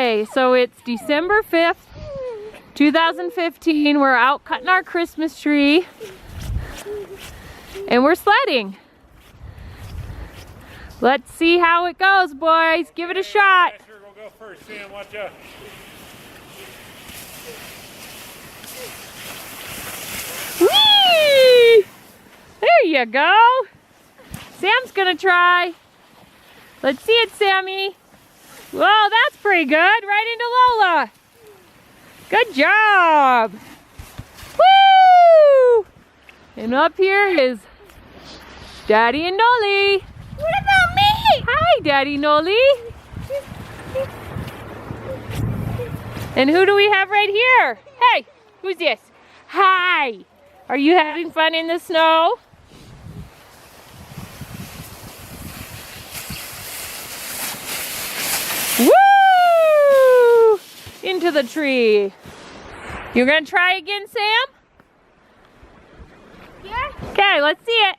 Okay, so it's December 5th, 2015. We're out cutting our Christmas tree. And we're sledding. Let's see how it goes, boys. Give it a shot. Sure, we'll go first. Sam, watch out. Whee! There you go. Sam's gonna try. Let's see it, Sammy. Whoa, that's pretty good. Right into Lola. Good job. Woo! And up here is Daddy and Noli. What about me? Hi, Daddy Noli. And who do we have right here? Hey, who's this? Hi. Are you having fun in the snow? Woo! Into the tree. You're gonna try again, Sam? Yeah. Okay, let's see it.